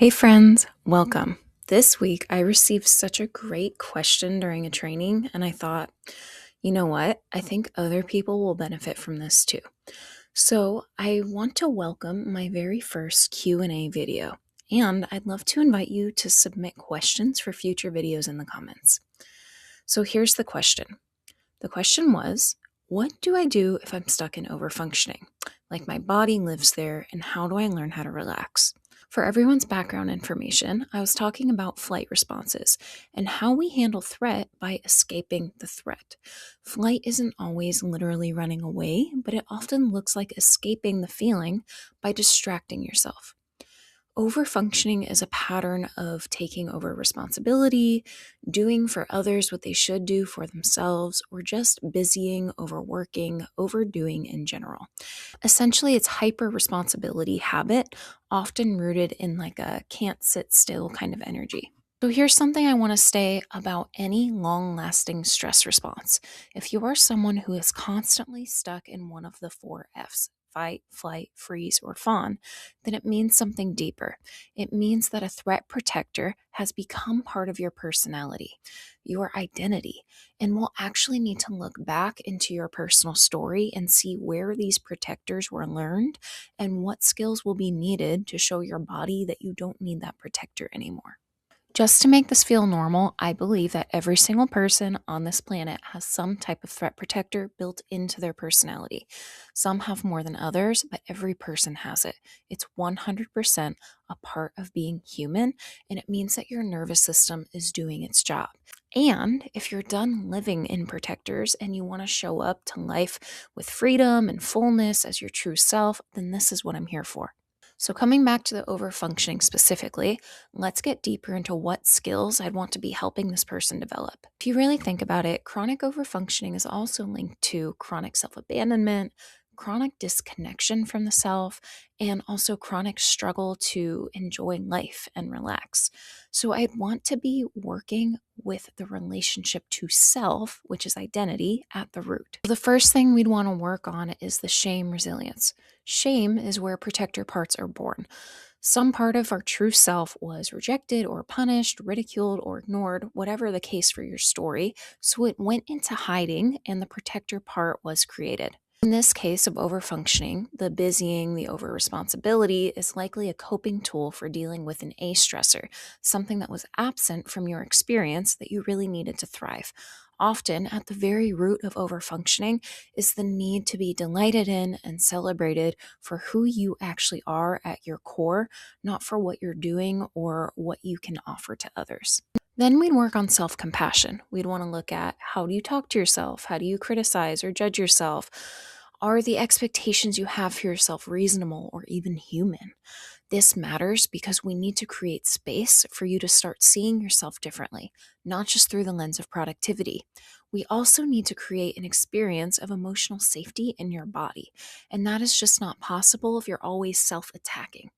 Hey friends, welcome. This week I received such a great question during a training and I thought, you know what? I think other people will benefit from this too. So, I want to welcome my very first Q&A video, and I'd love to invite you to submit questions for future videos in the comments. So, here's the question. The question was, what do I do if I'm stuck in overfunctioning? Like my body lives there, and how do I learn how to relax? For everyone's background information, I was talking about flight responses and how we handle threat by escaping the threat. Flight isn't always literally running away, but it often looks like escaping the feeling by distracting yourself. Overfunctioning is a pattern of taking over responsibility, doing for others what they should do for themselves, or just busying, overworking, overdoing in general. Essentially, it's hyper responsibility habit, often rooted in like a can't sit still kind of energy. So, here's something I want to say about any long lasting stress response. If you are someone who is constantly stuck in one of the four F's, fight, flight, freeze, or fawn, then it means something deeper. It means that a threat protector has become part of your personality, your identity, and we'll actually need to look back into your personal story and see where these protectors were learned and what skills will be needed to show your body that you don't need that protector anymore. Just to make this feel normal, I believe that every single person on this planet has some type of threat protector built into their personality. Some have more than others, but every person has it. It's 100% a part of being human, and it means that your nervous system is doing its job. And if you're done living in protectors and you want to show up to life with freedom and fullness as your true self, then this is what I'm here for. So, coming back to the overfunctioning specifically, let's get deeper into what skills I'd want to be helping this person develop. If you really think about it, chronic overfunctioning is also linked to chronic self abandonment, chronic disconnection from the self, and also chronic struggle to enjoy life and relax. So, I'd want to be working with the relationship to self, which is identity, at the root. The first thing we'd want to work on is the shame resilience. Shame is where protector parts are born. Some part of our true self was rejected or punished, ridiculed or ignored, whatever the case for your story, so it went into hiding and the protector part was created. In this case of overfunctioning, the busying, the over-responsibility is likely a coping tool for dealing with an A stressor, something that was absent from your experience that you really needed to thrive. Often, at the very root of overfunctioning is the need to be delighted in and celebrated for who you actually are at your core, not for what you're doing or what you can offer to others. Then we'd work on self compassion. We'd want to look at how do you talk to yourself? How do you criticize or judge yourself? Are the expectations you have for yourself reasonable or even human? This matters because we need to create space for you to start seeing yourself differently, not just through the lens of productivity. We also need to create an experience of emotional safety in your body, and that is just not possible if you're always self attacking.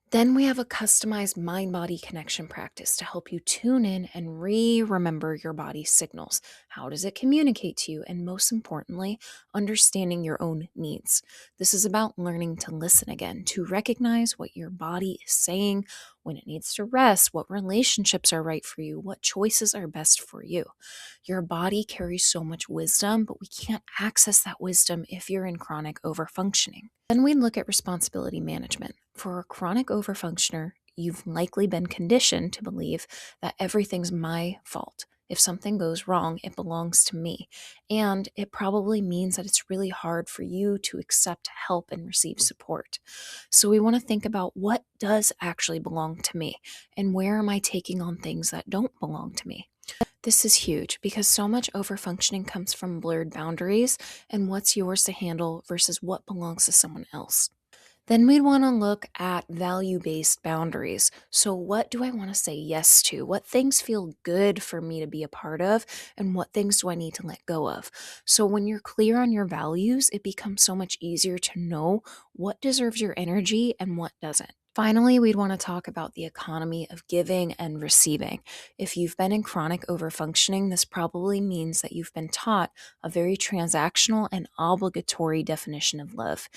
Then we have a customized mind body connection practice to help you tune in and remember your body's signals. How does it communicate to you? And most importantly, understanding your own needs. This is about learning to listen again, to recognize what your body is saying, when it needs to rest, what relationships are right for you, what choices are best for you. Your body carries so much wisdom, but we can't access that wisdom if you're in chronic overfunctioning. Then we look at responsibility management. For a chronic overfunctioner, you've likely been conditioned to believe that everything's my fault. If something goes wrong, it belongs to me. And it probably means that it's really hard for you to accept help and receive support. So we want to think about what does actually belong to me and where am I taking on things that don't belong to me. This is huge because so much overfunctioning comes from blurred boundaries and what's yours to handle versus what belongs to someone else. Then we'd want to look at value-based boundaries. So what do I want to say yes to? What things feel good for me to be a part of? And what things do I need to let go of? So when you're clear on your values, it becomes so much easier to know what deserves your energy and what doesn't. Finally, we'd want to talk about the economy of giving and receiving. If you've been in chronic overfunctioning, this probably means that you've been taught a very transactional and obligatory definition of love.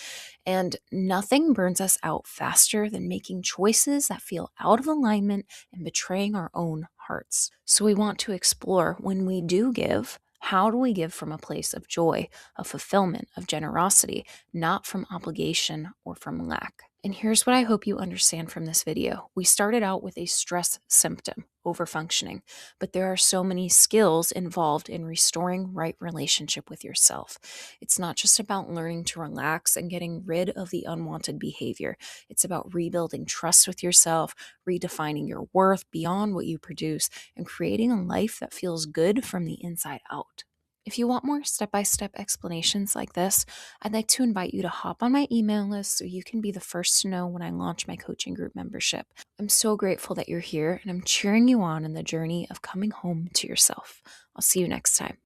And nothing burns us out faster than making choices that feel out of alignment and betraying our own hearts. So we want to explore, when we do give, how do we give from a place of joy, of fulfillment, of generosity, not from obligation or from lack? And here's what I hope you understand from this video. We started out with a stress symptom, overfunctioning, but there are so many skills involved in restoring right relationship with yourself. It's not just about learning to relax and getting rid of the unwanted behavior. It's about rebuilding trust with yourself, redefining your worth beyond what you produce, and creating a life that feels good from the inside out. If you want more step-by-step explanations like this, I'd like to invite you to hop on my email list so you can be the first to know when I launch my coaching group membership. I'm so grateful that you're here, and I'm cheering you on in the journey of coming home to yourself. I'll see you next time.